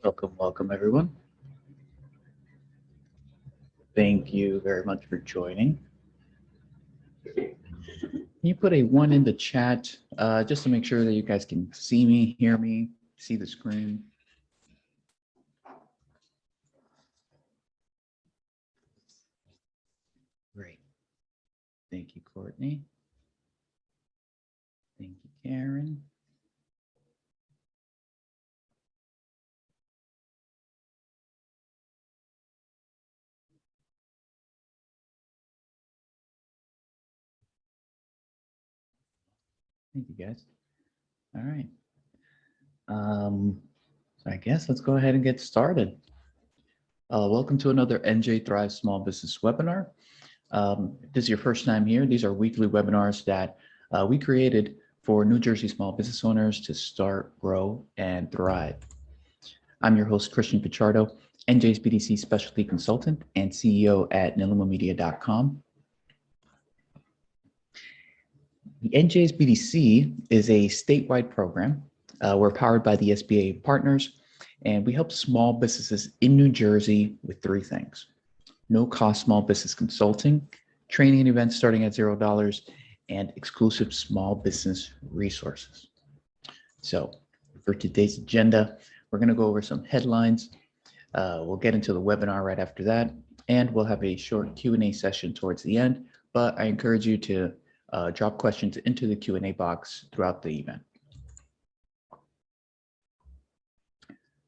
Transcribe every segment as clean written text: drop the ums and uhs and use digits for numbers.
Welcome everyone. Thank you very much for joining. Can you put a 1 in the chat just to make sure that you guys can see me, hear me, see the screen? Great. Thank you, Courtney. Thank you, Karen. Thank you, guys. All right. So I guess let's go ahead and get started. Welcome to another NJThrives Small Business webinar. If this is your first time here, these are weekly webinars that we created for New Jersey small business owners to start, grow, and thrive. I'm your host, Christian Pichardo, NJSBDC Specialty Consultant and CEO at nilimamedia.com. The NJSBDC is a statewide program. We're powered by the SBA partners, and we help small businesses in New Jersey with 3 things: no-cost small business consulting, training and events starting at $0, and exclusive small business resources. So for today's agenda, we're going to go over some headlines. We'll get into the webinar right after that, and we'll have a short Q&A session towards the end, but I encourage you to drop questions into the Q&A box throughout the event.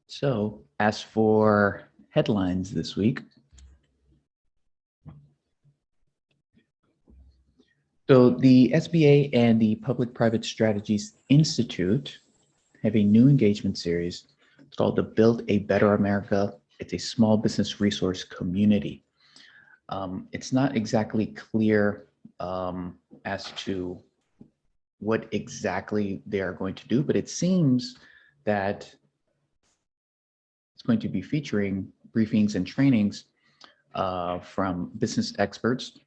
So as for headlines this week, so the SBA and the Public-Private Strategies Institute have a new engagement series. It's called the Build a Better America. It's a small business resource community. It's not exactly clear as to what exactly they are going to do, but it seems that it's going to be featuring briefings and trainings from business experts,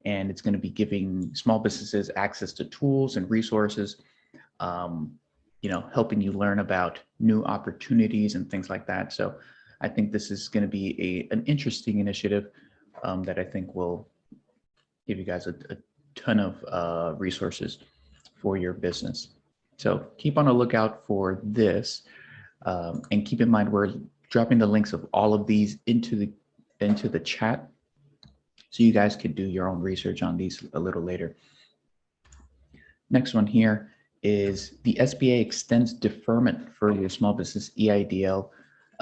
and it's going to be giving small businesses access to tools and resources, helping you learn about new opportunities and things like that. So I think this is going to be an interesting initiative that I think will give you guys a ton of resources for your business. So keep on a lookout for this, and keep in mind we're dropping the links of all of these into the chat, so you guys can do your own research on these a little later. Next one here is the SBA extends deferment for your small business EIDL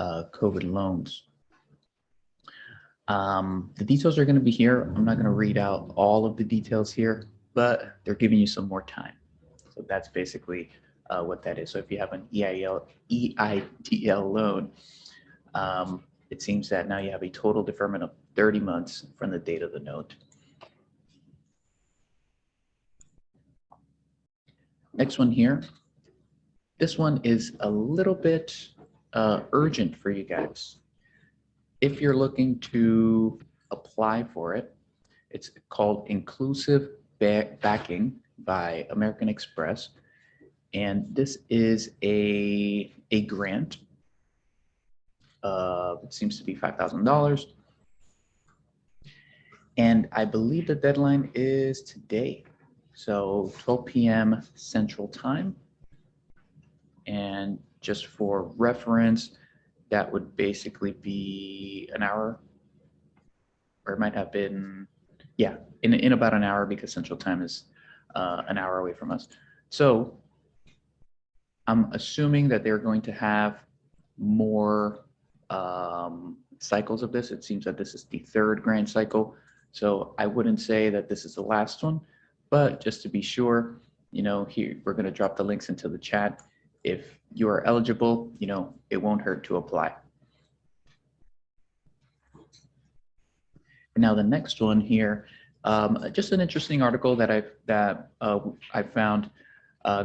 COVID loans. The details are going to be here. I'm not going to read out all of the details here, but they're giving you some more time. So that's basically what that is. So if you have an EIDL loan, it seems that now you have a total deferment of 30 months from the date of the note. Next one here. This one is a little bit urgent for you guys. If you're looking to apply for it, it's called Inclusive Backing by American Express. And this is a grant. It seems to be $5,000. And I believe the deadline is today. So 12 p.m. Central Time. And just for reference, that would basically be an hour, or it might have been, yeah, in about an hour, because Central Time is an hour away from us. So I'm assuming that they're going to have more cycles of this. It seems that this is the 3rd grant cycle. So I wouldn't say that this is the last one, but just to be sure, here we're going to drop the links into the chat. If you are eligible, it won't hurt to apply. And now the next one here, just an interesting article that I found.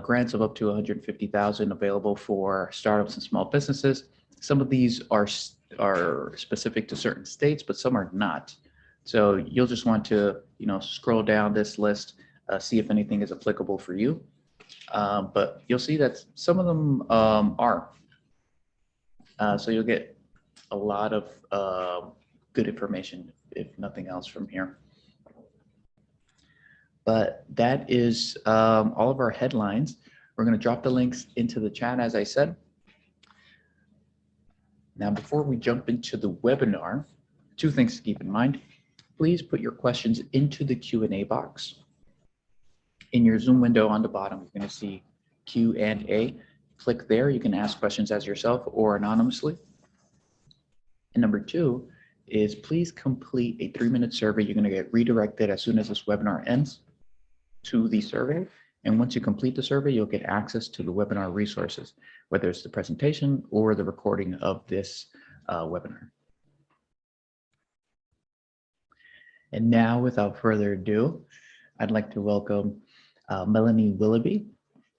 Grants of up to $150,000 available for startups and small businesses. Some of these are specific to certain states, but some are not. So you'll just want to scroll down this list, see if anything is applicable for you. But you'll see that some of them are. So you'll get a lot of good information, if nothing else, from here. But that is all of our headlines. We're going to drop the links into the chat, as I said. Now, before we jump into the webinar, two things to keep in mind. Please put your questions into the Q&A box. In your Zoom window on the bottom, you're going to see Q&A. Click there. You can ask questions as yourself or anonymously. And number two is please complete a 3-minute survey. You're going to get redirected as soon as this webinar ends to the survey. And once you complete the survey, you'll get access to the webinar resources, whether it's the presentation or the recording of this webinar. And now, without further ado, I'd like to welcome Melanie Willoughby,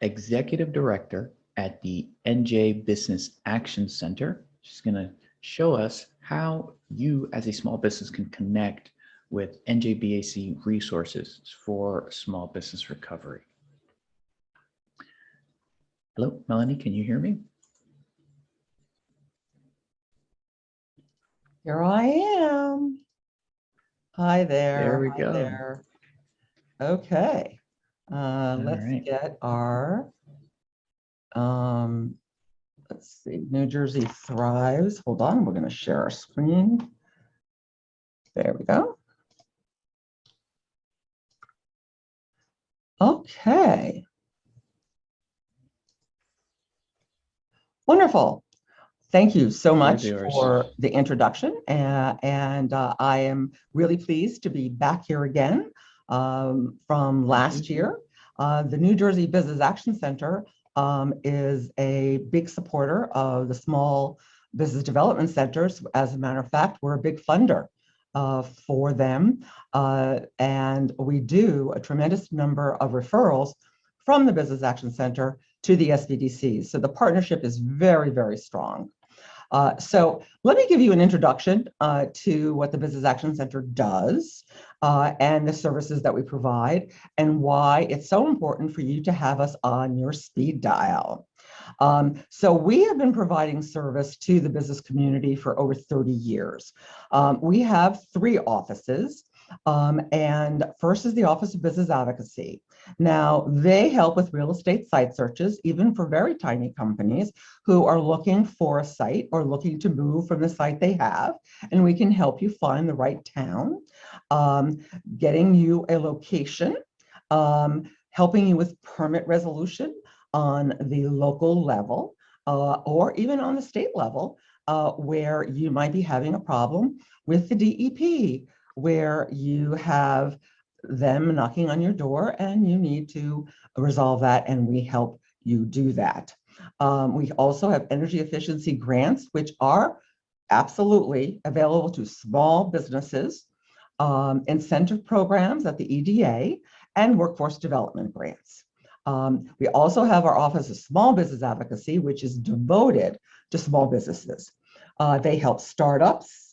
Executive Director at the NJ Business Action Center. She's going to show us how you as a small business can connect with NJBAC resources for small business recovery. Hello, Melanie, can you hear me? Here I am. Hi there. There we Hi go. there. Okay. Let's right. get our, let's see, NJThrives. Hold on, we're going to share our screen. There we go. Okay. Wonderful. Thank you so much for the introduction. And I am really pleased to be back here again from last year. The New Jersey Business Action Center is a big supporter of the Small Business Development Centers. As a matter of fact, we're a big funder for them. And we do a tremendous number of referrals from the Business Action Center to the SBDCs. So the partnership is very, very strong. So let me give you an introduction to what the Business Action Center does and the services that we provide and why it's so important for you to have us on your speed dial. So we have been providing service to the business community for over 30 years. We have 3 offices. And first is the Office of Business Advocacy. Now, they help with real estate site searches, even for very tiny companies who are looking for a site or looking to move from the site they have. And we can help you find the right town, getting you a location, helping you with permit resolution on the local level, or even on the state level, where you might be having a problem with the DEP, where you have them knocking on your door and you need to resolve that, and we help you do that. We also have energy efficiency grants, which are absolutely available to small businesses, incentive programs at the EDA, and workforce development grants. We also have our Office of Small Business Advocacy, which is devoted to small businesses. They help startups,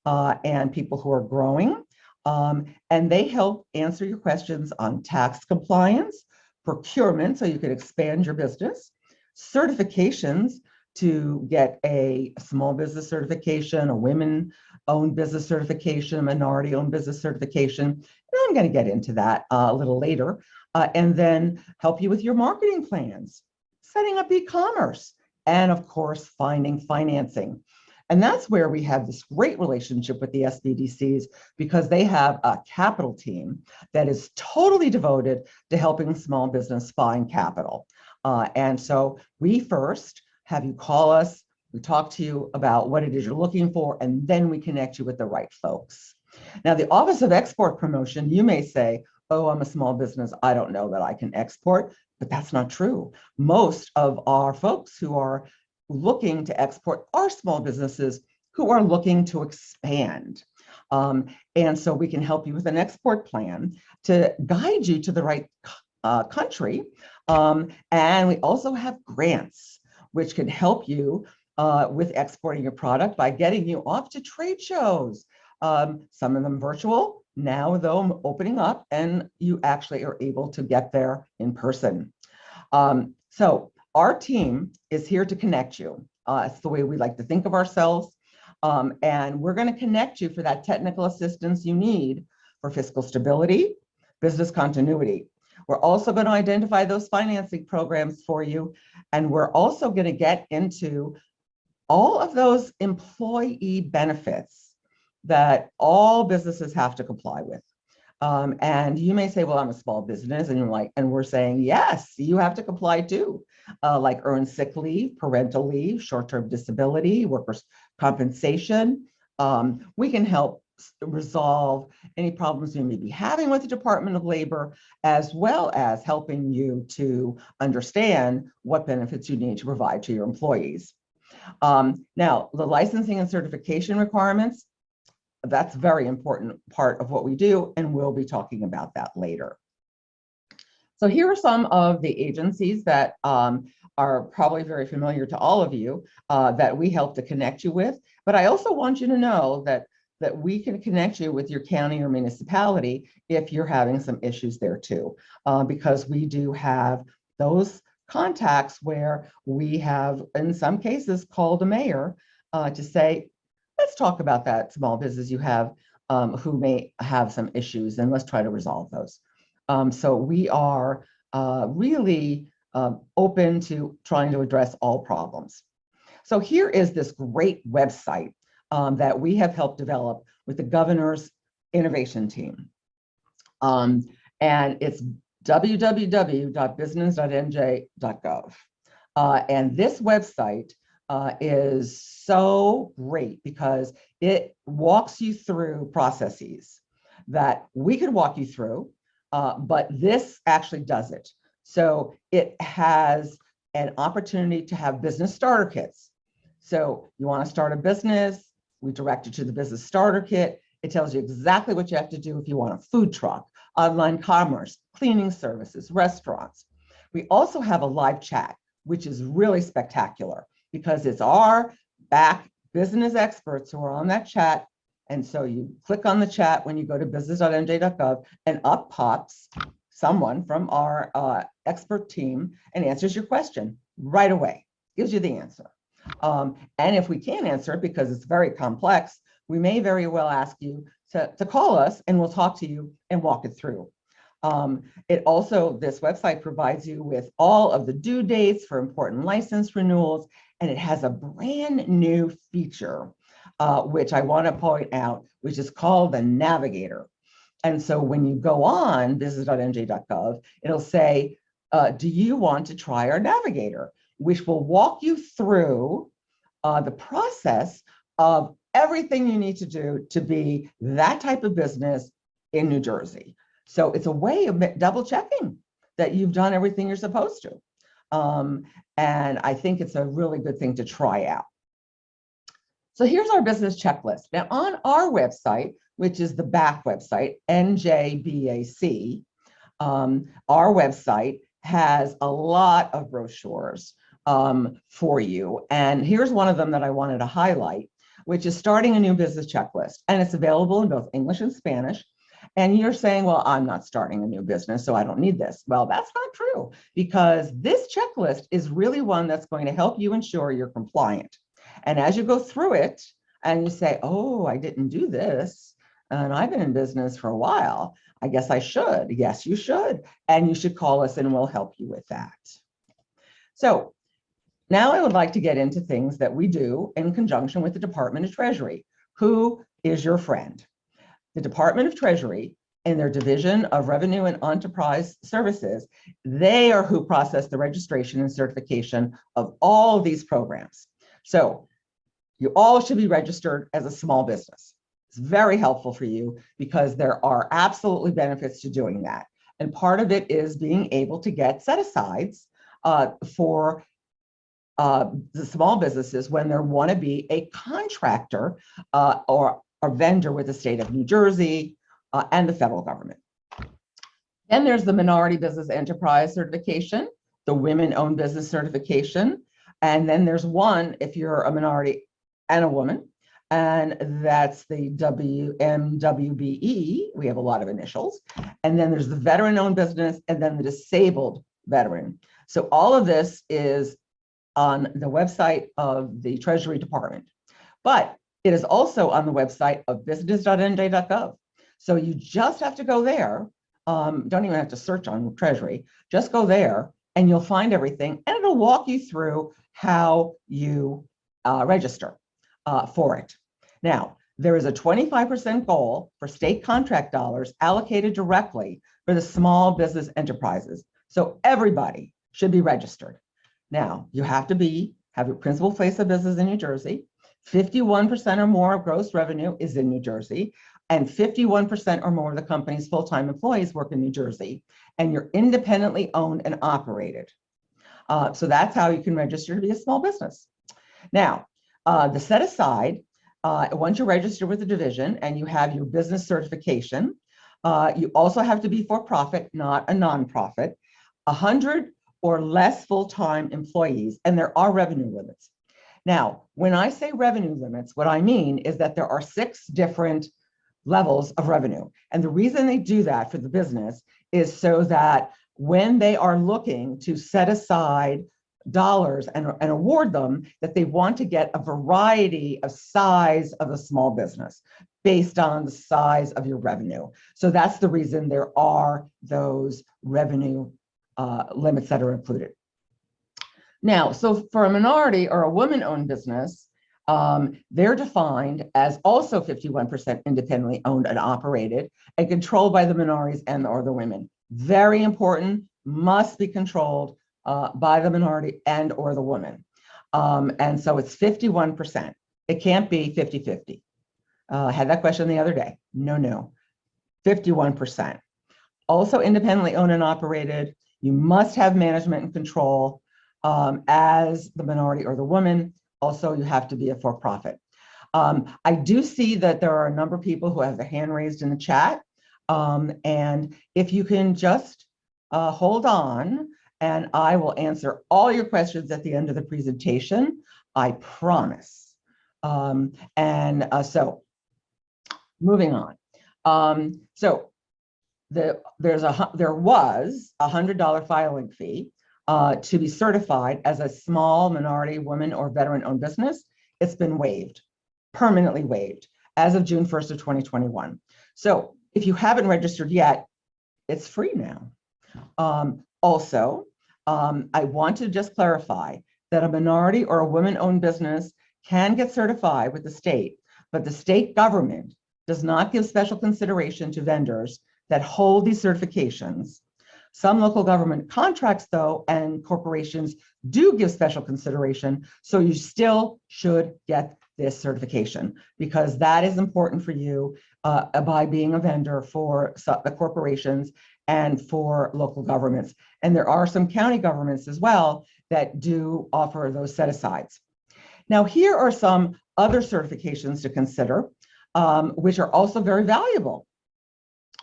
and people who are growing, and they help answer your questions on tax compliance, procurement, so you can expand your business, certifications to get a small business certification, a women-owned business certification, a minority-owned business certification. And I'm going to get into that a little later, and then help you with your marketing plans, setting up e-commerce, and of course, finding financing. And that's where we have this great relationship with the SBDCs, because they have a capital team that is totally devoted to helping small business find capital. And so we first have you call us, we talk to you about what it is you're looking for, and then we connect you with the right folks. Now, the Office of Export Promotion, you may say, oh, I'm a small business, I don't know that I can export, but that's not true. Most of our folks who are looking to export are small businesses who are looking to expand. And so we can help you with an export plan to guide you to the right country. And we also have grants, which can help you with exporting your product by getting you off to trade shows. Some of them virtual. Now, though, I'm opening up and you actually are able to get there in person. So our team is here to connect you It's the way we like to think of ourselves. And we're going to connect you for that technical assistance you need for fiscal stability, business continuity. We're also going to identify those financing programs for you. And we're also going to get into all of those employee benefits that all businesses have to comply with. And you may say, well, I'm a small business. And you're like, and we're saying, yes, you have to comply too, like earned sick leave, parental leave, short-term disability, workers' compensation. We can help resolve any problems you may be having with the Department of Labor, as well as helping you to understand what benefits you need to provide to your employees. Now, the licensing and certification requirements, that's a very important part of what we do, and we'll be talking about that later. So here are some of the agencies that are probably very familiar to all of you that we help to connect you with. But I also want you to know that we can connect you with your county or municipality if you're having some issues there too, because we do have those contacts where we have, in some cases, called a mayor to say, let's talk about that small business you have who may have some issues, and let's try to resolve those. So we are really open to trying to address all problems. So here is this great website that we have helped develop with the governor's innovation team. And it's www.business.nj.gov. And this website is so great because it walks you through processes that we could walk you through, but this actually does it. So it has an opportunity to have business starter kits. So you want to start a business, we direct you to the business starter kit. It tells you exactly what you have to do if you want a food truck, online commerce, cleaning services, restaurants. We also have a live chat, which is really spectacular because it's our back business experts who are on that chat. And so you click on the chat when you go to business.nj.gov, and up pops someone from our expert team and answers your question right away, gives you the answer. And if we can't answer it because it's very complex, we may very well ask you to call us, and we'll talk to you and walk it through. It also, this website provides you with all of the due dates for important license renewals, and it has a brand new feature, which I want to point out, which is called the Navigator. And so when you go on business.nj.gov, it'll say, do you want to try our Navigator, which will walk you through the process of everything you need to do to be that type of business in New Jersey. So it's a way of double checking that you've done everything you're supposed to. And I think it's a really good thing to try out. So here's our business checklist. Now on our website, which is the BAC website, NJBAC, our website has a lot of brochures for you. And here's one of them that I wanted to highlight, which is starting a new business checklist. And it's available in both English and Spanish. And you're saying, well, I'm not starting a new business, so I don't need this. Well, that's not true, because this checklist is really one that's going to help you ensure you're compliant. And as you go through it and you say, oh, I didn't do this, and I've been in business for a while, I guess I should. Yes, you should. And you should call us and we'll help you with that. So now I would like to get into things that we do in conjunction with the Department of Treasury. Who is your friend? The Department of Treasury and their Division of Revenue and Enterprise Services, they are who process the registration and certification of all these programs. So you all should be registered as a small business. It's very helpful for you because there are absolutely benefits to doing that. And part of it is being able to get set-asides for the small businesses when they want to be a contractor or a vendor with the state of New Jersey and the federal government. Then there's the Minority Business Enterprise Certification, the Women-Owned Business Certification, and then there's one if you're a minority and a woman, and that's the WMWBE. We have a lot of initials. And then there's the Veteran-Owned Business, and then the Disabled Veteran. So all of this is on the website of the Treasury Department, but it is also on the website of business.nj.gov. So you just have to go there. Don't even have to search on Treasury. Just go there and you'll find everything, and it'll walk you through how you register for it. Now, there is a 25% goal for state contract dollars allocated directly for the small business enterprises. So everybody should be registered. Now, you have to have your principal place of business in New Jersey. 51% or more of gross revenue is in New Jersey, and 51% or more of the company's full-time employees work in New Jersey, and you're independently owned and operated. So that's how you can register to be a small business. Now, the set aside, once you're registered with the division and you have your business certification, you also have to be for profit, not a nonprofit, 100 or less full-time employees, and there are revenue limits. Now, when I say revenue limits, what I mean is that there are 6 different levels of revenue. And the reason they do that for the business is so that when they are looking to set aside dollars and award them, that they want to get a variety of size of a small business based on the size of your revenue. So that's the reason there are those revenue limits that are included. Now, so for a minority or a woman-owned business, they're defined as also 51% independently owned and operated and controlled by the minorities and or the women. Very important, must be controlled by the minority and or the woman. And so it's 51%. It can't be 50-50. I had that question the other day. No, 51%. Also independently owned and operated. You must have management and control as the minority or the woman. Also, you have to be a for-profit. I do see that there are a number of people who have their hand raised in the chat. And if you can just hold on, and I will answer all your questions at the end of the presentation, I promise. So moving on. So there was a $100 filing fee to be certified as a small minority, woman, or veteran-owned business. It's been waived, permanently waived, as of June 1st of 2021. So if you haven't registered yet, it's free now. Also, I want to just clarify that a minority or a woman-owned business can get certified with the state, but the state government does not give special consideration to vendors that hold these certifications. Some local government contracts, though, and corporations do give special consideration, so you still should get this certification because that is important for you by being a vendor for the corporations and for local governments. And there are some county governments as well that do offer those set-asides. Now, here are some other certifications to consider, which are also very valuable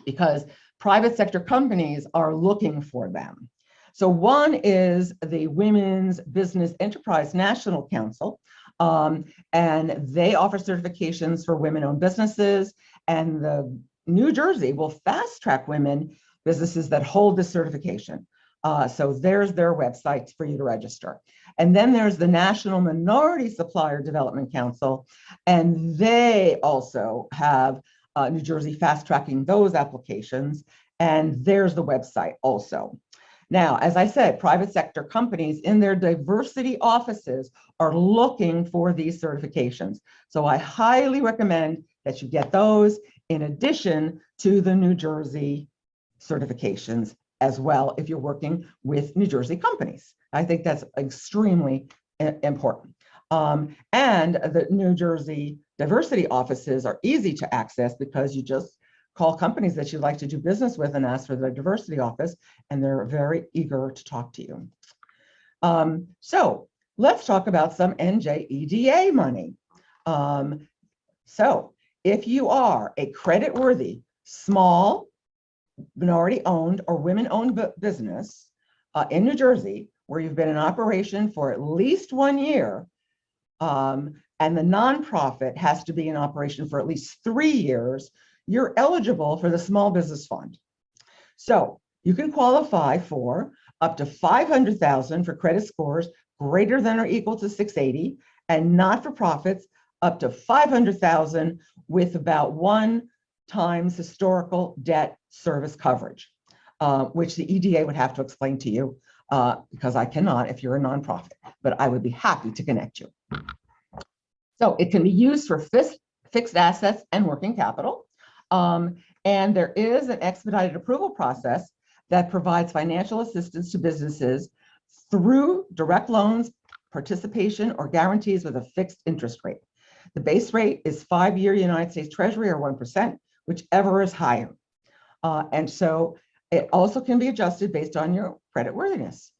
because private sector companies are looking for them. So one is the Women's Business Enterprise National Council, and they offer certifications for women-owned businesses, and the New Jersey will fast-track women businesses that hold this certification. So there's their website for you to register. And then there's the National Minority Supplier Development Council, and they also have New Jersey fast-tracking those applications, and there's the website also. Now, as I said, private sector companies in their diversity offices are looking for these certifications. So I highly recommend that you get those in addition to the New Jersey certifications as well if you're working with New Jersey companies. I think that's extremely important. And the New Jersey diversity offices are easy to access because you just call companies that you'd like to do business with and ask for the diversity office, and they're very eager to talk to you. So let's talk about some NJEDA money. So if you are a credit-worthy, small, minority-owned or women-owned business in New Jersey, where you've been in operation for at least 1 year, and the nonprofit has to be in operation for at least 3 years, you're eligible for the Small Business Fund. So you can qualify for up to $500,000 for credit scores greater than or equal to 680, and not-for-profits up to 500,000 with about 1 times historical debt service coverage, which the EDA would have to explain to you because I cannot if you're a nonprofit, but I would be happy to connect you. So it can be used for fixed assets and working capital. And there is an expedited approval process that provides financial assistance to businesses through direct loans, participation, or guarantees with a fixed interest rate. The base rate is 5-year United States Treasury or 1%, whichever is higher. And so it also can be adjusted based on your credit worthiness.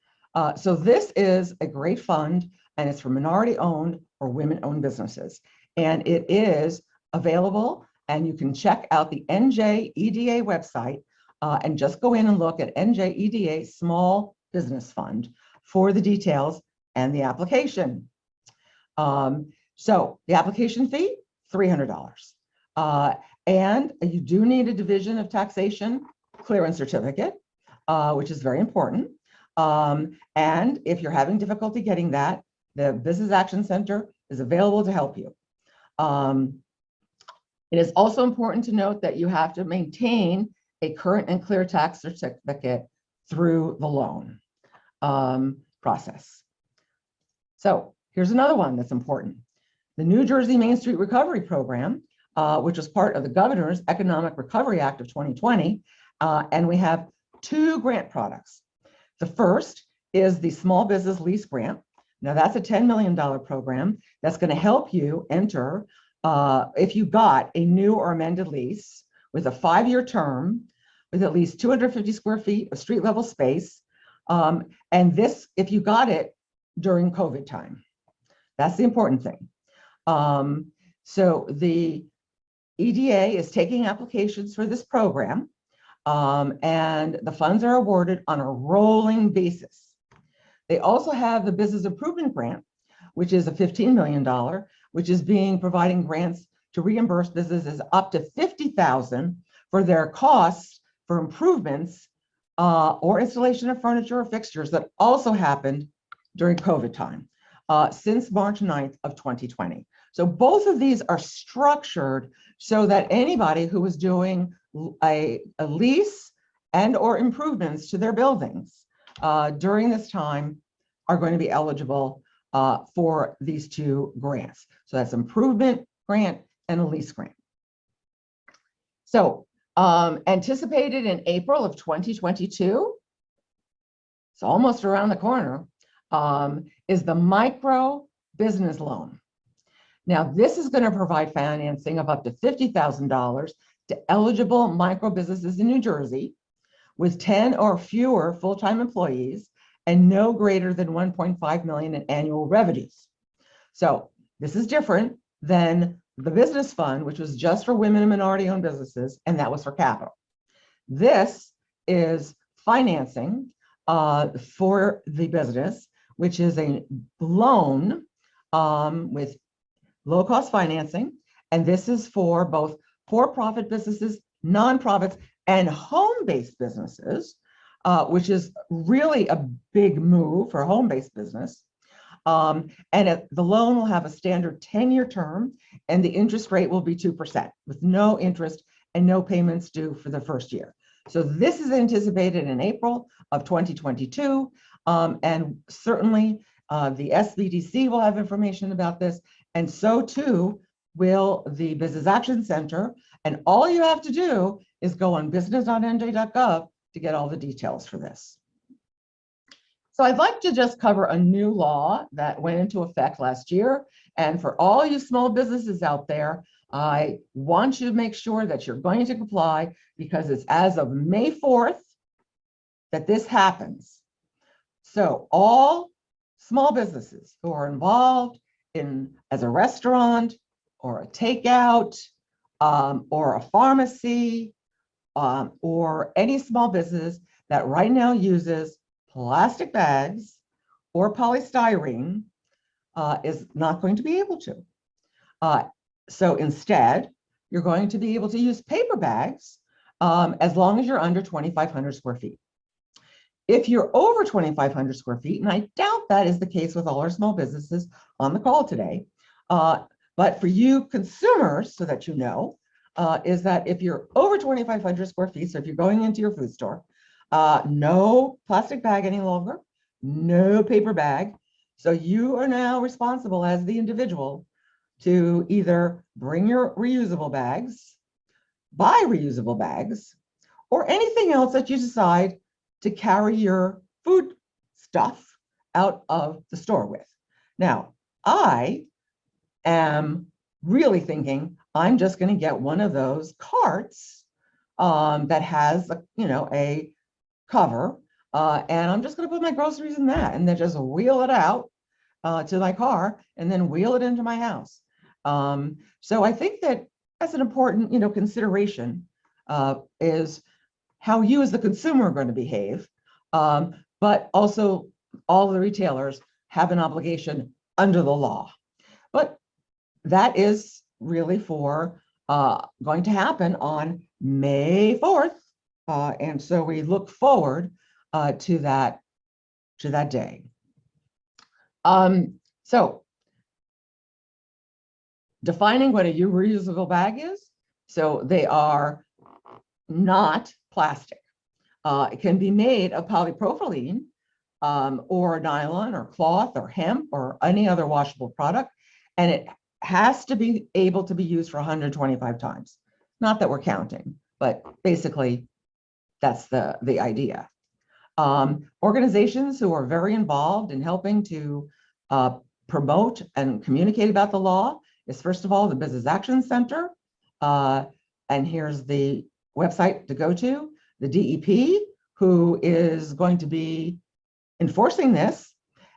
So this is a great fund, and it's for minority-owned or women-owned businesses. And it is available, and you can check out the NJEDA website and just go in and look at NJEDA Small Business Fund for the details and the application. So the application fee, $300. And you do need a division of taxation clearance certificate, which is very important. And if you're having difficulty getting that, the Business Action Center is available to help you. It is also important to note that you have to maintain a current and clear tax certificate through the loan process. So here's another one that's important. The New Jersey Main Street Recovery Program, which was part of the Governor's Economic Recovery Act of 2020, and we have 2 grant products. The first is the Small Business Lease Grant. Now that's a $10 million program that's going to help you enter if you got a new or amended lease with a 5-year term with at least 250 square feet of street level space. And this, if you got it during COVID time, that's the important thing. So the EDA is taking applications for this program, and the funds are awarded on a rolling basis. They also have the Business Improvement Grant, which is a $15 million, which is providing grants to reimburse businesses up to $50,000 for their costs for improvements or installation of furniture or fixtures that also happened during COVID time since March 9th of 2020. So both of these are structured so that anybody who is doing a lease and or improvements to their buildings during this time are going to be eligible for these 2 grants. So that's improvement grant and a lease grant. So anticipated in April of 2022, it's almost around the corner, is the micro business loan. Now, this is going to provide financing of up to $50,000 to eligible micro businesses in New Jersey with 10 or fewer full-time employees and no greater than 1.5 million in annual revenues. So this is different than the business fund, which was just for women and minority-owned businesses, and that was for capital. This is financing for the business, which is a loan with low-cost financing, and this is for both for-profit businesses, nonprofits, and home-based businesses, which is really a big move for a home-based business. And the loan will have a standard 10-year term, and the interest rate will be 2% with no interest and no payments due for the first year. So this is anticipated in April of 2022, and certainly the SBDC will have information about this, and so too will the Business Action Center. And all you have to do is go on business.nj.gov to get all the details for this. So I'd like to just cover a new law that went into effect last year. And for all you small businesses out there, I want you to make sure that you're going to comply because it's as of May 4th that this happens. So all small businesses who are involved in as a restaurant or a takeout or a pharmacy or any small business that right now uses plastic bags or polystyrene is not going to be able to. So instead, you're going to be able to use paper bags as long as you're under 2,500 square feet. If you're over 2,500 square feet, and I doubt that is the case with all our small businesses on the call today, but for you consumers, so that you know, is that if you're over 2,500 square feet, so if you're going into your food store, no plastic bag any longer, no paper bag. So you are now responsible as the individual to either bring your reusable bags, buy reusable bags, or anything else that you decide to carry your food stuff out of the store with. Now, I am really thinking I'm just going to get one of those carts that has a cover, and I'm just going to put my groceries in that and then just wheel it out to my car and then wheel it into my house. So I think that that's an important consideration, is how you as the consumer are going to behave, but also all the retailers have an obligation under the law. But that is really going to happen on May 4th. And so we look forward to that day. So defining what a reusable bag is. So they are not plastic. It can be made of polypropylene or nylon or cloth or hemp or any other washable product. And it has to be able to be used for 125 times. Not that we're counting, but basically that's the idea. Organizations who are very involved in helping to promote and communicate about the law is, first of all, the Business Action Center. And here's the website to go to. The DEP, who is going to be enforcing this.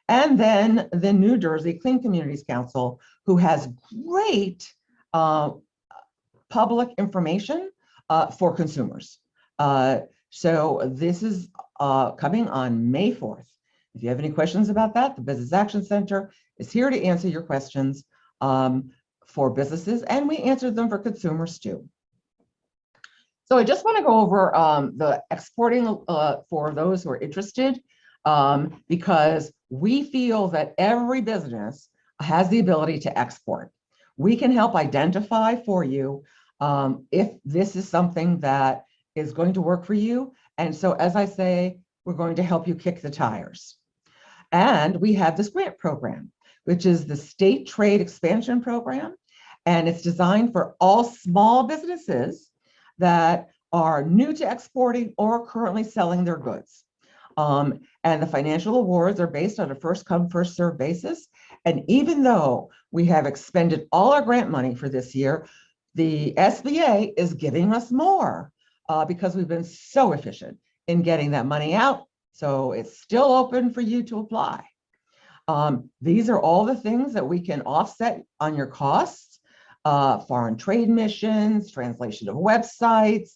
And then the New Jersey Clean Communities Council, who has great public information for consumers. So this is coming on May 4th. If you have any questions about that, the Business Action Center is here to answer your questions for businesses, and we answer them for consumers too. So I just want to go over the exporting for those who are interested, because we feel that every business has the ability to export. We can help identify for you if this is something that is going to work for you. And so, as I say, we're going to help you kick the tires. And we have this grant program, which is the State Trade Expansion Program. And it's designed for all small businesses that are new to exporting or currently selling their goods. And the financial awards are based on a first come, first served basis. And even though we have expended all our grant money for this year, the SBA is giving us more because we've been so efficient in getting that money out. So it's still open for you to apply. These are all the things that we can offset on your costs: foreign trade missions, translation of websites,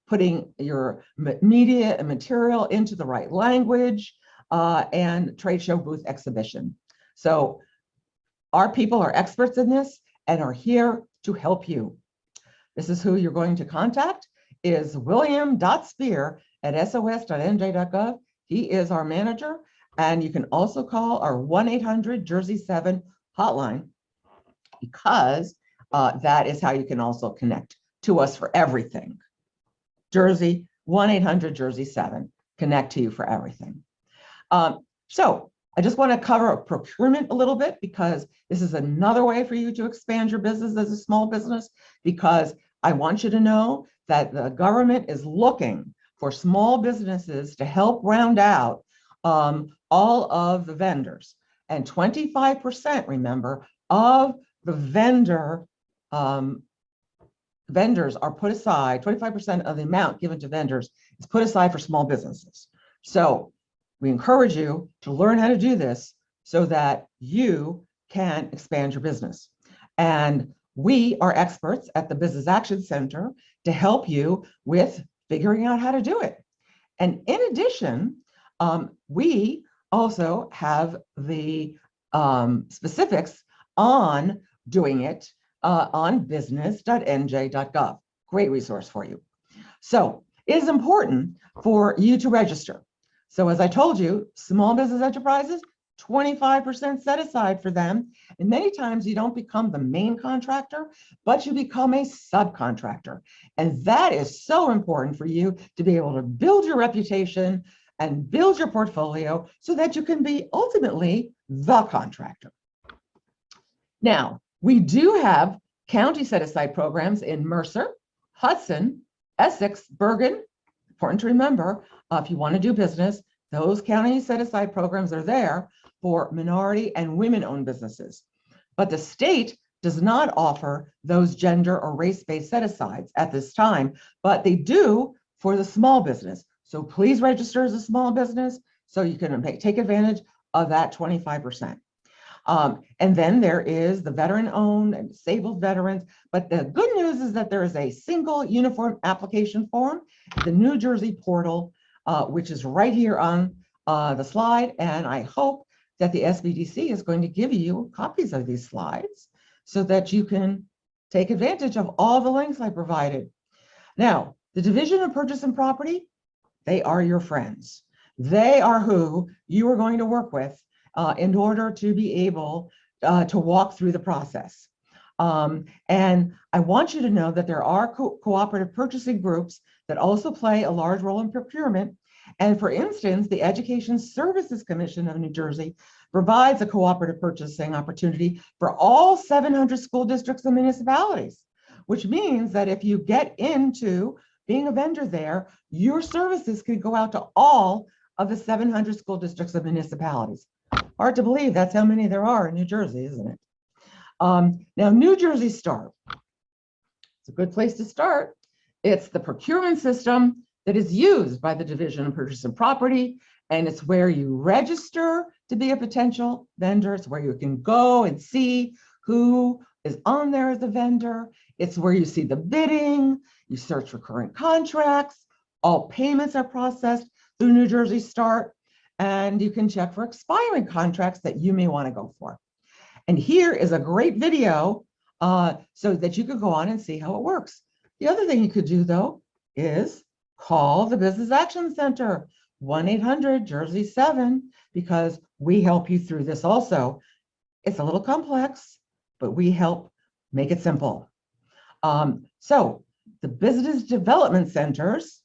putting your media and material into the right language, and trade show booth exhibition. So our people are experts in this and are here to help you. This is who you're going to contact, is william.spear@sos.nj.gov. He is our manager, and you can also call our 1-800-Jersey-7 hotline, because that is how you can also connect to us for everything. Jersey, 1-800-Jersey-7, connect to you for everything. So I just want to cover procurement a little bit, because this is another way for you to expand your business as a small business, because I want you to know that the government is looking for small businesses to help round out all of the vendors. And 25%, remember, of the vendors are put aside, 25% of the amount given to vendors is put aside for small businesses. So we encourage you to learn how to do this so that you can expand your business. And we are experts at the Business Action Center to help you with figuring out how to do it. And in addition, we also have the specifics on doing it on business.nj.gov. Great resource for you. So it is important for you to register. So as I told you, small business enterprises, 25% set aside for them. And many times you don't become the main contractor, but you become a subcontractor. And that is so important for you to be able to build your reputation and build your portfolio so that you can be ultimately the contractor. Now, we do have county set-aside programs in Mercer, Hudson, Essex, Bergen. Important to remember, if you want to do business, those county set-aside programs are there for minority and women-owned businesses. But the state does not offer those gender or race-based set-asides at this time, but they do for the small business. So please register as a small business so you can take advantage of that 25%. And then there is the veteran-owned and disabled veterans. But the good news is that there is a single uniform application form, the New Jersey portal, which is right here on the slide. And I hope that the SBDC is going to give you copies of these slides so that you can take advantage of all the links I provided. Now, the Division of Purchase and Property, they are your friends. They are who you are going to work with in order to be able to walk through the process. And I want you to know that there are cooperative purchasing groups that also play a large role in procurement. And for instance, the Education Services Commission of New Jersey provides a cooperative purchasing opportunity for all 700 school districts and municipalities, which means that if you get into being a vendor there, your services can go out to all of the 700 school districts and municipalities. Hard to believe that's how many there are in New Jersey, isn't it? Now, New Jersey Start. It's a good place to start. It's the procurement system that is used by the Division of Purchase and Property, and it's where you register to be a potential vendor. It's where you can go and see who is on there as a vendor. It's where you see the bidding, you search for current contracts, all payments are processed through New Jersey Start, and you can check for expiring contracts that you may want to go for. And here is a great video so that you could go on and see how it works. The other thing you could do, though, is call the Business Action Center, 1-800-JERSEY-7, because we help you through this also. It's a little complex, but we help make it simple. So the Business Development Centers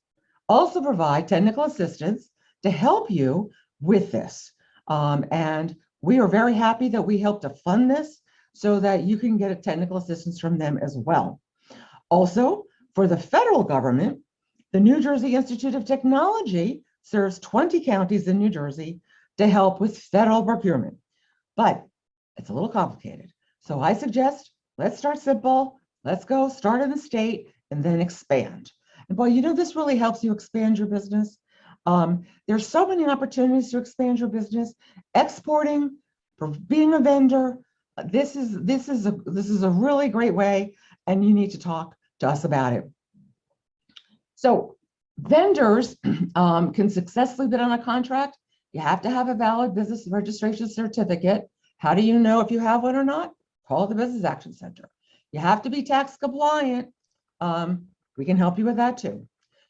also provide technical assistance to help you with this. And we are very happy that we help to fund this so that you can get a technical assistance from them as well. Also, for the federal government, the New Jersey Institute of Technology serves 20 counties in New Jersey to help with federal procurement. But it's a little complicated. So I suggest, let's start simple. Let's go start in the state and then expand. And boy, you know, this really helps you expand your business. There's so many opportunities to expand your business, exporting, for being a vendor. This is a really great way, and you need to talk to us about it. So vendors can successfully bid on a contract. You have to have a valid business registration certificate. How do you know if you have one or not? Call the Business Action Center. You have to be tax compliant. We can help you with that too.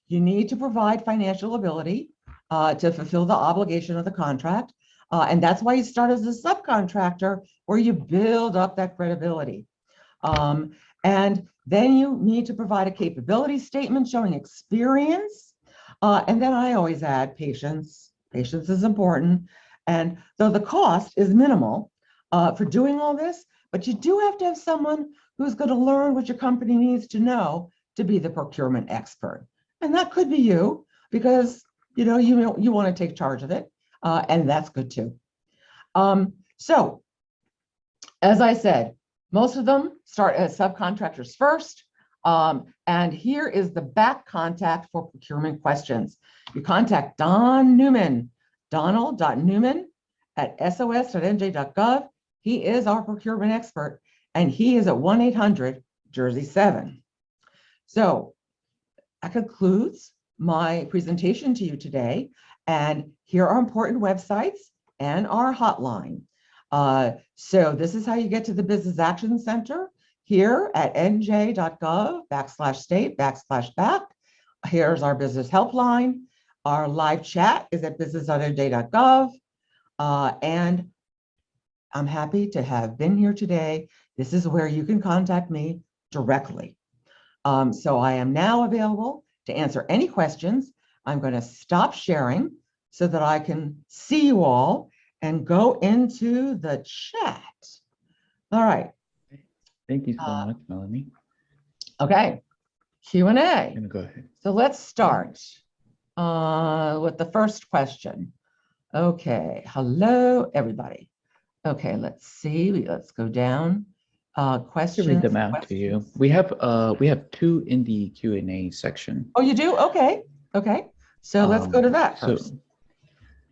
You need to provide financial ability to fulfill the obligation of the contract. And that's why you start as a subcontractor, where you build up that credibility. And then you need to provide a capability statement showing experience. And then I always add patience. Patience is important. And though the cost is minimal for doing all this, but you do have to have someone who's going to learn what your company needs to know to be the procurement expert. And that could be you, because you know you want to take charge of it, and that's good too. So, as I said, most of them start as subcontractors first, and here is the back contact for procurement questions. You contact Don Newman, donald.newman@sos.nj.gov. He is our procurement expert, and he is at 1-800-JERSEY-7. So that concludes my presentation to you today. And here are important websites and our hotline. So this is how you get to the Business Action Center here at nj.gov/state/back. Here's our business helpline. Our live chat is at business.nj.gov. And I'm happy to have been here today. This is where you can contact me directly. So I am now available to answer any questions. I'm going to stop sharing so that I can see you all and go into the chat. All right. Thank you so much, Melanie. Okay. Q&A. I'm gonna go ahead. So let's start with the first question. Okay. Hello, everybody. Okay, let's see. Let's go down. Questions. Read them out to you. We have two in the Q&A section. Oh, you do? Okay. Okay. So let's go to that first.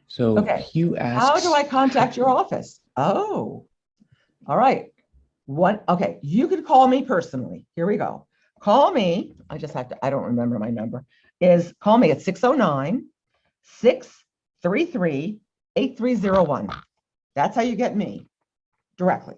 So okay. Hugh asks, how do I contact your office? Oh, all right. Okay, you could call me personally. Here we go. Call me. I don't remember my number. Call me at 609-633-8301. That's how you get me directly.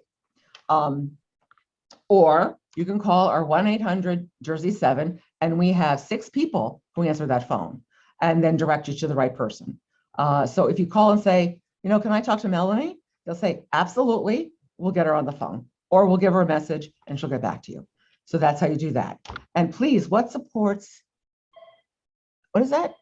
Or you can call our 1-800-Jersey-7, and we have 6 people who answer that phone and then direct you to the right person. So if you call and say, can I talk to Melanie? They'll say, absolutely, we'll get her on the phone, or we'll give her a message and she'll get back to you. So that's how you do that. And please, what is that?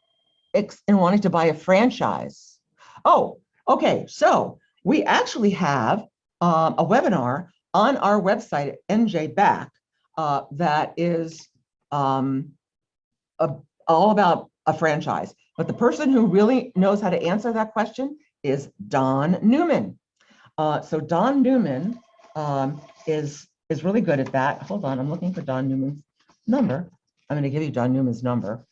In wanting to buy a franchise. Oh, okay. So we actually have a webinar on our website at NJBAC that is all about a franchise. But the person who really knows how to answer that question is Don Newman. So Don Newman is really good at that. Hold on, I'm looking for Don Newman's number. I'm going to give you Don Newman's number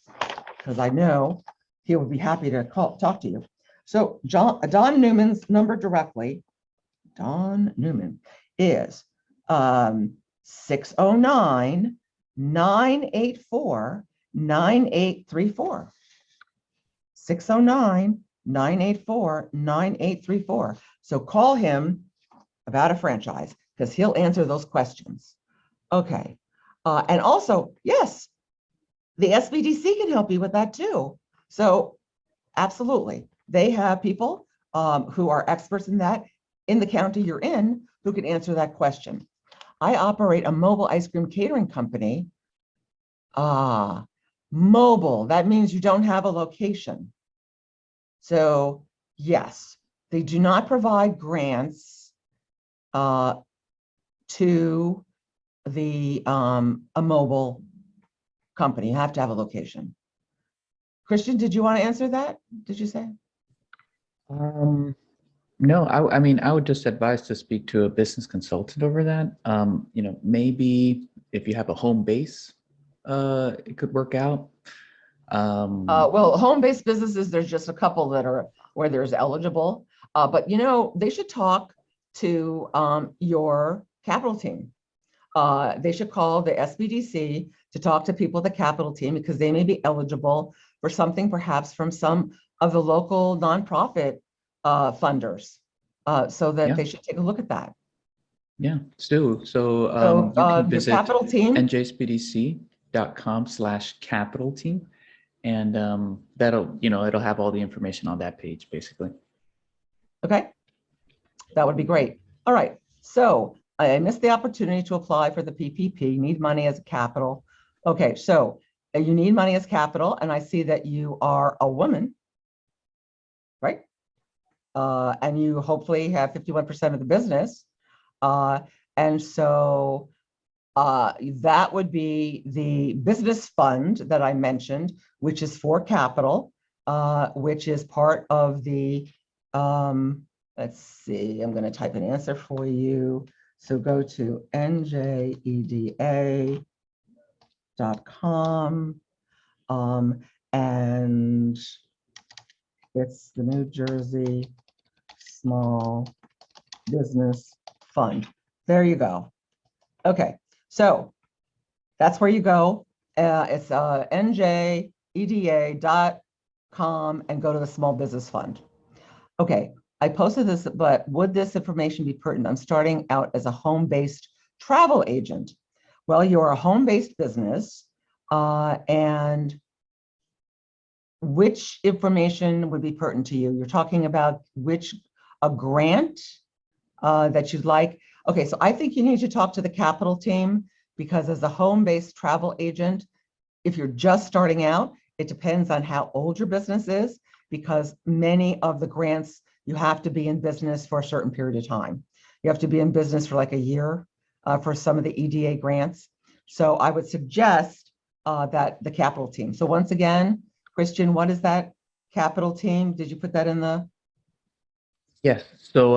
because I know he would be happy to talk to you. So Don Newman's number directly, Don Newman, is 609-984-9834. 609-984-9834. So call him about a franchise because he'll answer those questions. Okay. And also, yes, the SBDC can help you with that too. So absolutely. They have people who are experts in that in the county you're in who can answer that question. I operate a mobile ice cream catering company. Mobile, that means you don't have a location. So yes, they do not provide grants to a mobile company. You have to have a location. Christian, did you want to answer that? Did you say? No, I mean, I would just advise to speak to a business consultant over that. Maybe if you have a home base, it could work out. Well, home-based businesses, there's just a couple that are where there's eligible, but they should talk to your capital team. They should call the SBDC to talk to people at the capital team because they may be eligible for something perhaps from some of the local nonprofit funders, so that they should take a look at that. Yeah, Stu. So you can visit capital team, NJSBDC.com/capital team, and that'll it'll have all the information on that page basically. Okay, that would be great. All right, so I missed the opportunity to apply for the PPP. Need money as capital. Okay, so you need money as capital, and I see that you are a woman, right? And you hopefully have 51% of the business. And so that would be the business fund that I mentioned, which is for capital, which is part of the, let's see, I'm going to type an answer for you. So go to njeda.com, and it's the New Jersey Small Business Fund. There you go. Okay, so that's where you go. It's njeda.com and go to the Small Business Fund. Okay, I posted this, but would this information be pertinent? I'm starting out as a home-based travel agent. Well, you're a home-based business, and which information would be pertinent to you? You're talking about a grant that you'd like. Okay, so I think you need to talk to the capital team, because as a home-based travel agent, if you're just starting out, it depends on how old your business is, because many of the grants, you have to be in business for a certain period of time. You have to be in business for like a year for some of the EDA grants. So I would suggest that the capital team. So once again, Christian, what is that capital team? Did you put that in the? Yes. So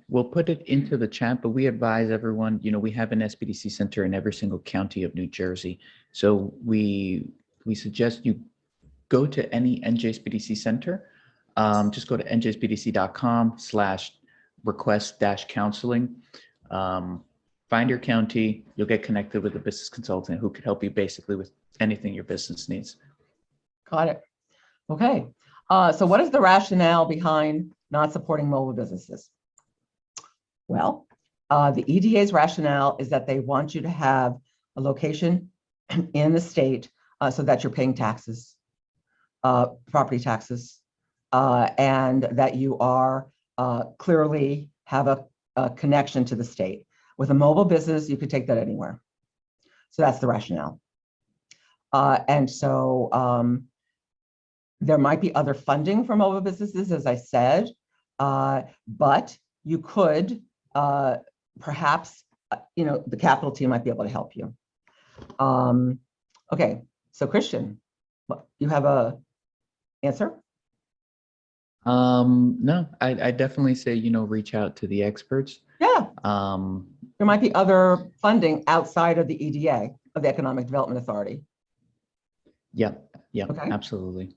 we'll put it into the chat, but we advise everyone, we have an SBDC center in every single county of New Jersey. So we suggest you go to any NJSBDC center. Just go to njsbdc.com/request-counseling. Find your county. You'll get connected with a business consultant who could help you basically with anything your business needs. Got it. Okay. So what is the rationale behind not supporting mobile businesses? Well, the EDA's rationale is that they want you to have a location in the state so that you're paying taxes, property taxes, and that you are clearly have a connection to the state. With a mobile business, you could take that anywhere. So that's the rationale. And so there might be other funding for mobile businesses, as I said, but you could perhaps, the capital team might be able to help you. Okay, so Christian, you have a answer? No, I definitely say, reach out to the experts. Yeah. There might be other funding outside of the EDA, of the Economic Development Authority. Yeah, Okay. Absolutely.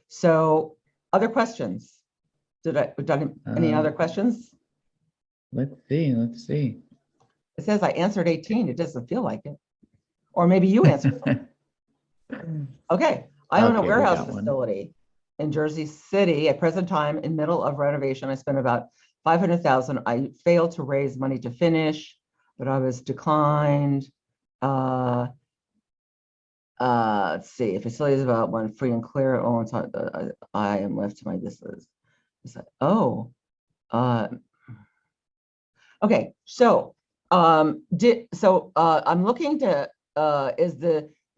So other questions? Any other questions? Let's see. It says I answered 18. It doesn't feel like it. Or maybe you answered them. Okay. I own a warehouse facility in Jersey City at present time in middle of renovation. I spent about $500,000. I failed to raise money to finish, but I was declined. Let's see. Facility is about one free and clear. Oh, I am left to my business. Okay. So, I'm looking to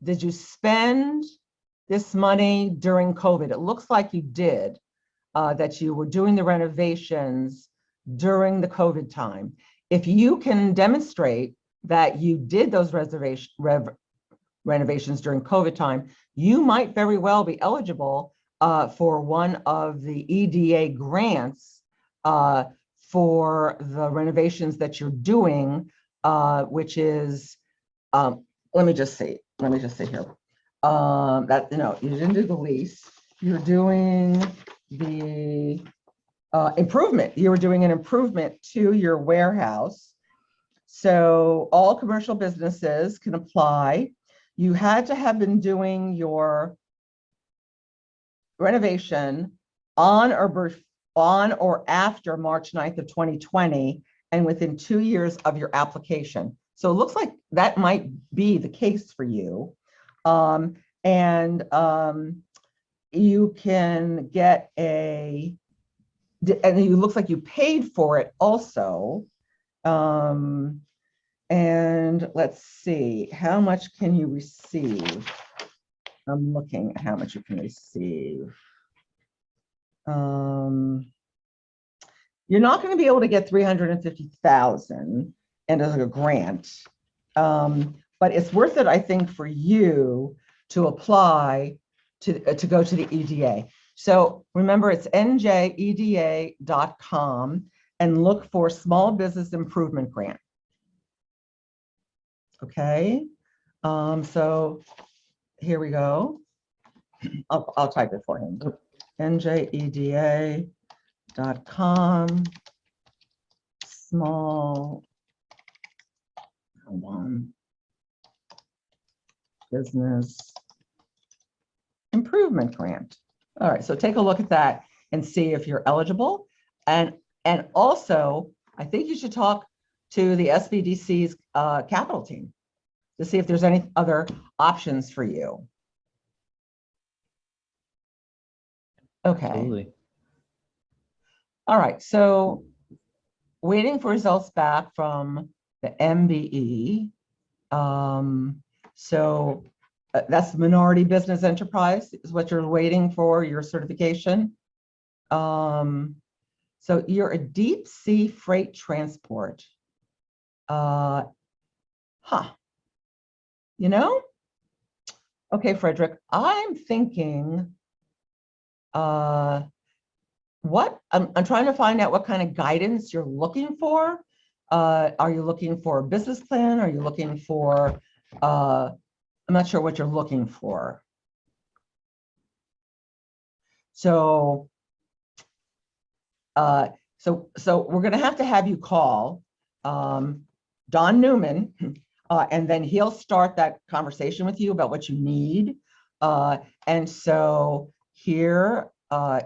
did you spend this money during COVID? It looks like you did. That you were doing the renovations during the COVID time. If you can demonstrate that you did those renovations during COVID time, you might very well be eligible for one of the EDA grants for the renovations that you're doing, which is, let me just see here. You didn't do the lease. You're doing the improvement. You were doing an improvement to your warehouse. So all commercial businesses can apply. You had to have been doing your renovation on or after March 9th of 2020 and within 2 years of your application. So it looks like that might be the case for you. You can get and it looks like you paid for it also. And let's see, how much can you receive? I'm looking at how much you can receive. You're not going to be able to get $350,000 and as a grant, but it's worth it, I think, for you to apply to go to the EDA. So remember, it's NJEDA.com and look for Small Business Improvement Grant. Okay, so here we go. I'll type it for him. NJEDA.com Small Business Improvement Grant. All right, so take a look at that and see if you're eligible. And also, I think you should talk to the SBDC's capital team to see if there's any other options for you. Okay. Absolutely. All right. So waiting for results back from the MBE. So that's minority business enterprise is what you're waiting for, your certification. So you're a deep sea freight transport. You know? Okay, Frederick, I'm thinking, what I'm trying to find out what kind of guidance you're looking for. Are you looking for a business plan? Are you looking for, I'm not sure what you're looking for. So, so we're going to have you call Don Newman, and then he'll start that conversation with you about what you need. And so here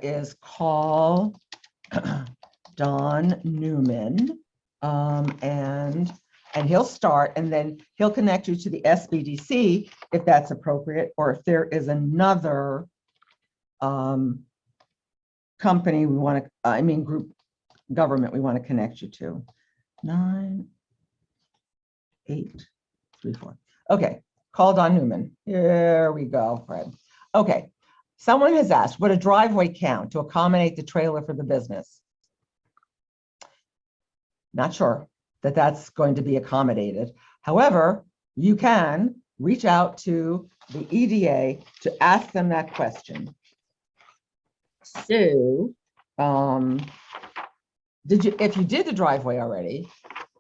is call Don Newman, and he'll start, and then he'll connect you to the SBDC if that's appropriate, or if there is another company we want to, group government we want to connect you to. 9834. Okay, call Don Newman. Here we go, Fred. Okay, someone has asked, would a driveway count to accommodate the trailer for the business? Not sure that that's going to be accommodated. However, you can reach out to the EDA to ask them that question. So, if you did the driveway already,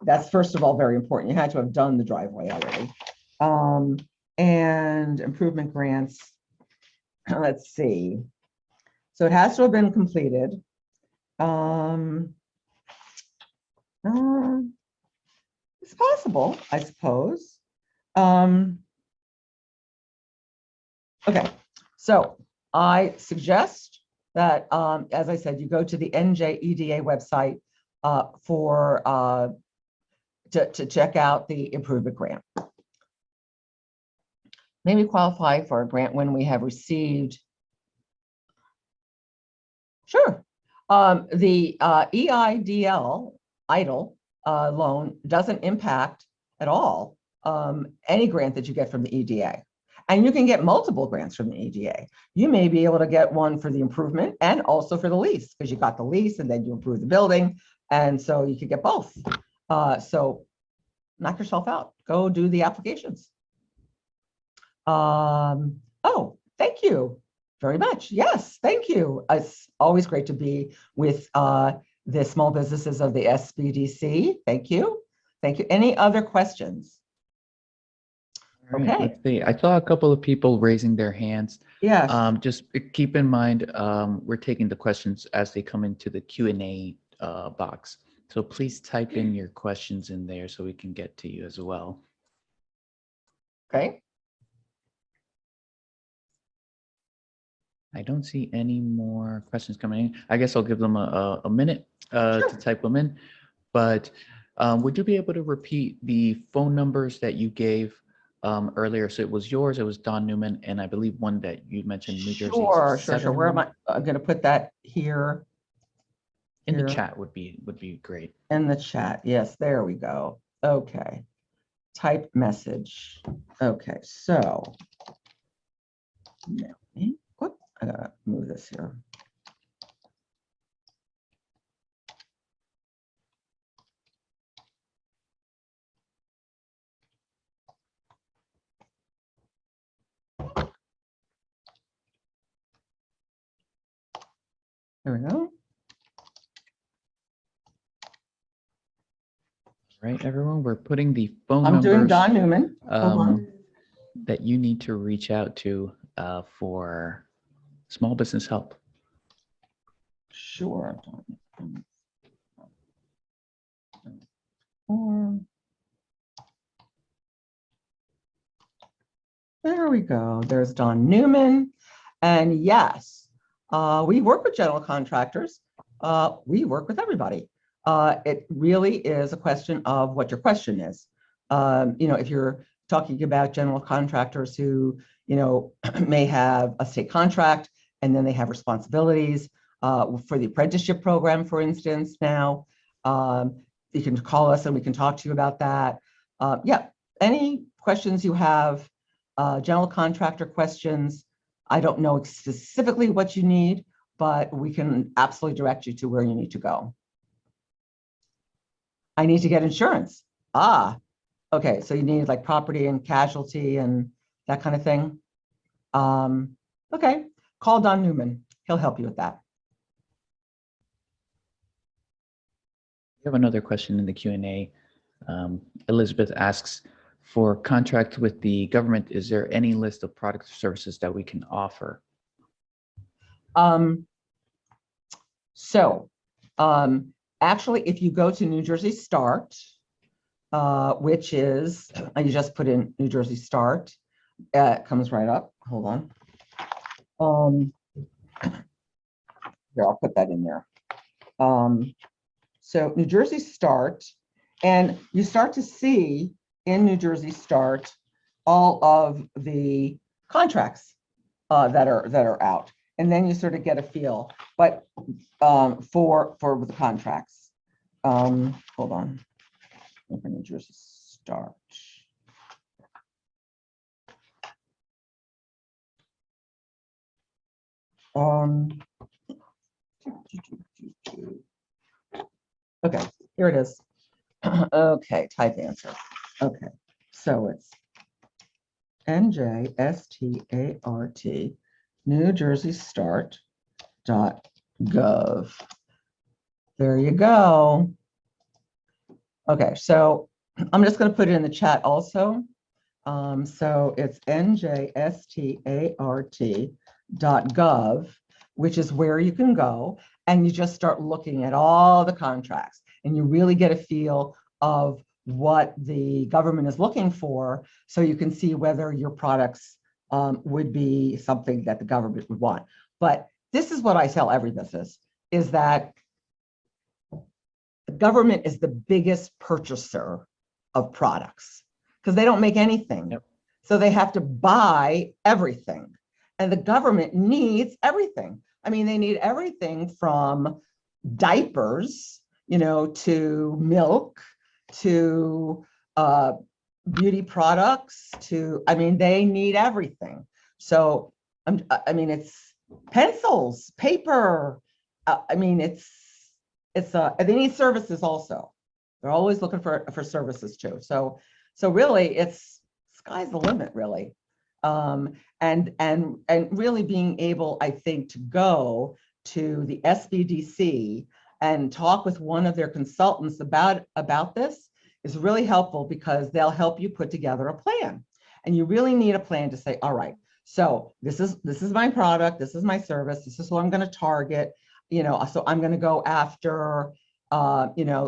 that's first of all very important. You had to have done the driveway already. And improvement grants, let's see. So it has to have been completed. It's possible, I suppose. Okay, so I suggest that, as I said, you go to the NJEDA website to check out the improvement grant. Maybe qualify for a grant when we have received. Sure. The EIDL, EIDL loan doesn't impact at all any grant that you get from the EDA. And you can get multiple grants from the EDA. You may be able to get one for the improvement and also for the lease, because you got the lease and then you improve the building. And so you could get both. So knock yourself out. Go do the applications. Oh, thank you very much. Yes, thank you. It's always great to be with the small businesses of the SBDC. Thank you. Thank you. Any other questions? All right, Okay. let's see. I saw a couple of people raising their hands. Yes. Just keep in mind, we're taking the questions as they come into the Q&A box. So please type in your questions in there so we can get to you as well. Okay. I don't see any more questions coming in. I guess I'll give them a minute Sure. to type them in. But would you be able to repeat the phone numbers that you gave earlier? So it was yours, it was Don Newman, and I believe one that you mentioned, New Jersey. Sure. Where am I? I'm going to put that here. In the chat would be great. In the chat. Yes, there we go. Okay. Type message. Okay, so whoop, I gotta move this here. There we go. Right, everyone, we're putting the phone I'm numbers doing Don Newman. that you need to reach out to for small business help. Sure. There we go. There's Don Newman. And yes, we work with general contractors. We work with everybody. It really is a question of what your question is. If you're talking about general contractors who, may have a state contract and then they have responsibilities for the apprenticeship program, for instance. Now, you can call us and we can talk to you about that. Yeah, any questions you have, general contractor questions. I don't know specifically what you need, but we can absolutely direct you to where you need to go. I need to get insurance. Ah, okay. So you need like property and casualty and that kind of thing. Okay, call Don Newman. He'll help you with that. We have another question in the Q&A. Elizabeth asks, for contract with the government, is there any list of products or services that we can offer? Actually, if you go to New Jersey Start, which is, you just put in New Jersey Start, it comes right up. Hold on. Here, I'll put that in there. So New Jersey Start, and you start to see in New Jersey Start all of the contracts that are out, and then you sort of get a feel. But for the contracts, hold on. New Jersey Start. Okay, here it is. Okay, type answer. Okay, so it's NJSTART, New Jersey Start.gov. There you go. Okay, so I'm just going to put it in the chat also. So it's NJSTART.gov, which is where you can go and you just start looking at all the contracts and you really get a feel of what the government is looking for, so you can see whether your products would be something that the government would want. But this is what I tell every business, is that the government is the biggest purchaser of products because they don't make anything. Yep. So they have to buy everything. And the government needs everything. I mean, they need everything from diapers, to milk, to beauty products, they need everything. So, it's pencils, paper. They need services also. They're always looking for services too. So really, it's sky's the limit, really. And really being able, I think, to go to the SBDC and talk with one of their consultants about this is really helpful, because they'll help you put together a plan. And you really need a plan to say, all right, so this is my product, this is my service, this is who I'm going to target, so I'm going to go after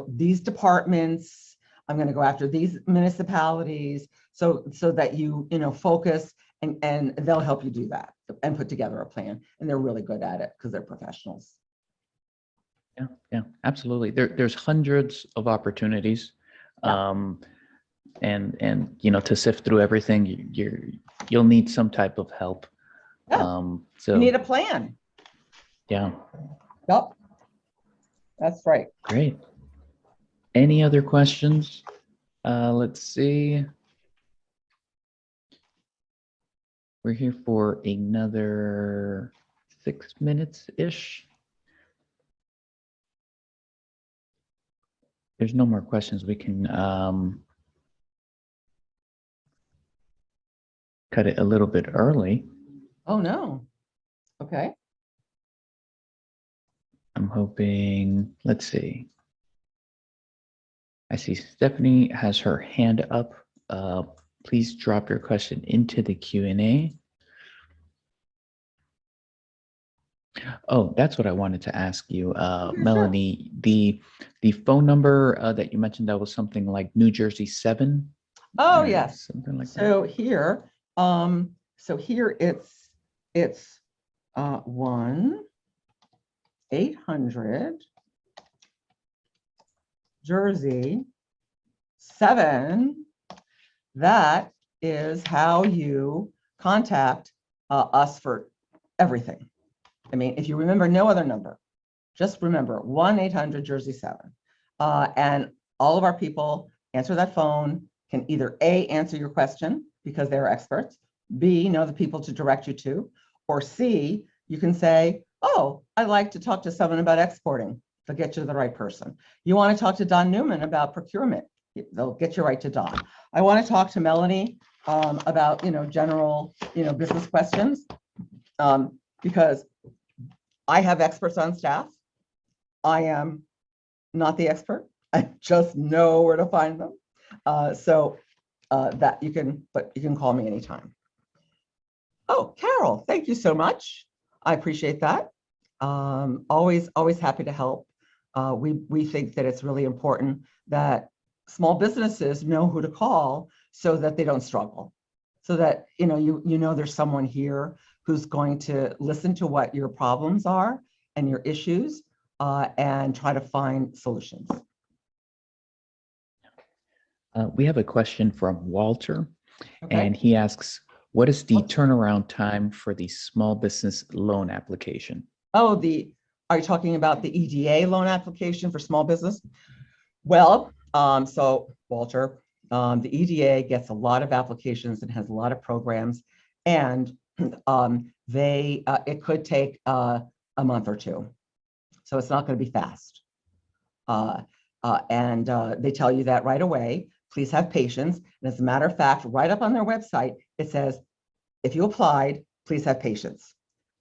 these departments, I'm going to go after these municipalities, so that you focus, and they'll help you do that and put together a plan. And they're really good at it because they're professionals. Yeah, absolutely. There's hundreds of opportunities. Yeah. And to sift through everything, you'll need some type of help. Yeah. So you need a plan. Yeah. Yep. That's right. Great. Any other questions? Let's see. We're here for another 6 minutes-ish. There's no more questions. We can cut it a little bit early. Oh, no. Okay. I'm hoping, let's see. I see Stephanie has her hand up. Please drop your question into the Q&A. Oh, that's what I wanted to ask you, Melanie. Sure. The phone number that you mentioned, that was something like New Jersey 7. Oh, yes. Something like so that. Here, it's 1-800 Jersey 7. That is how you contact us for everything. I mean, if you remember no other number, just remember 1-800-Jersey-7. And all of our people answer that phone, can either A, answer your question because they're experts, B, know the people to direct you to, or C, you can say, oh, I'd like to talk to someone about exporting. They'll get you to the right person. You want to talk to Don Newman about procurement. They'll get you right to Don. I want to talk to Melanie about, general, business questions because I have experts on staff. I am not the expert. I just know where to find them. So that you can call me anytime. Oh, Carol, thank you so much. I appreciate that. Always happy to help. We think that it's really important that small businesses know who to call so that they don't struggle. So that there's someone here who's going to listen to what your problems are and your issues and try to find solutions. We have a question from Walter, Okay. and he asks, what is the turnaround time for the small business loan application? Oh, are you talking about the EDA loan application for small business? Well, so Walter, the EDA gets a lot of applications and has a lot of programs, and it could take a month or two. So it's not going to be fast. And they tell you that right away. Please have patience. And as a matter of fact, right up on their website, it says, if you applied, please have patience.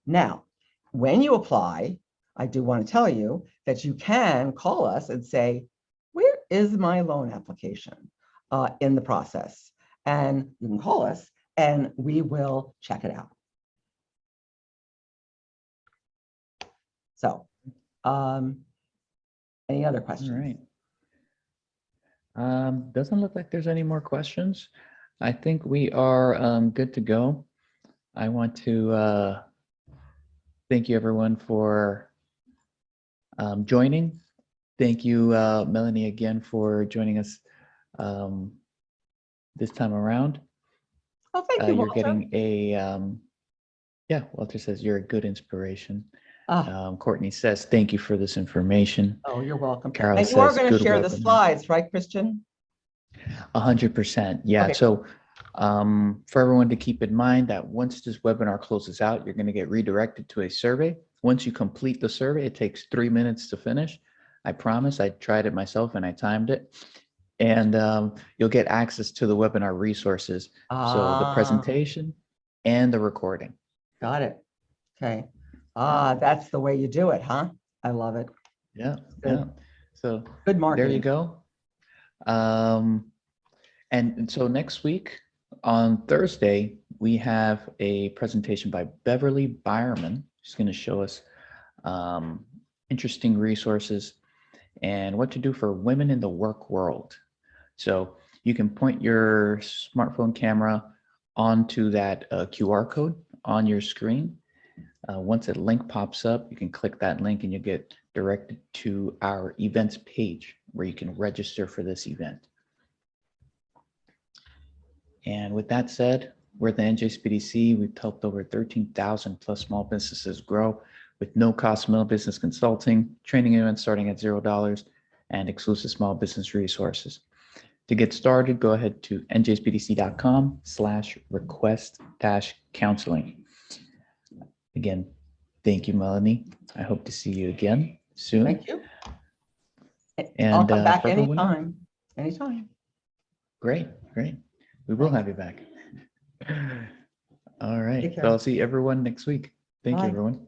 Now, when you apply, I do want to tell you that you can call us and say, where is my loan application in the process? And you can call us and we will check it out. So, any other questions? All right. Doesn't look like there's any more questions. I think we are good to go. I want to thank you everyone for joining. Thank you, Melanie, again for joining us this time around. Oh, thank you, You're Walter. getting Walter says you're a good inspiration. Courtney says, thank you for this information. Oh, you're welcome. Carol and you are says, going to good share the webinar. slides, right, Christian? 100%. Yeah. Okay. So for everyone to keep in mind that once this webinar closes out, you're going to get redirected to a survey. Once you complete the survey, it takes 3 minutes to finish. I promise. I tried it myself and I timed it. And you'll get access to the webinar resources. So the presentation and the recording. Got it. Okay. That's the way you do it, huh? I love it. Yeah. Good. Yeah. So Good marketing. there you go. And so next week on Thursday, we have a presentation by Beverly Byerman. She's going to show us interesting resources and what to do for women in the work world. So you can point your smartphone camera onto that QR code on your screen. Once a link pops up, you can click that link and you get directed to our events page where you can register for this event. And with that said, we're at the NJSBDC. We've helped over 13,000 plus small businesses grow with no cost small business consulting, training events starting at $0, and exclusive small business resources. To get started, go ahead to njsbdc.com/request-counseling. Again, thank you, Melanie. I hope to see you again soon. Thank you. And I'll come back anytime. Anytime. Great. We will have you back. All right. Take care. So I'll see everyone next week. Thank you, Bye. everyone.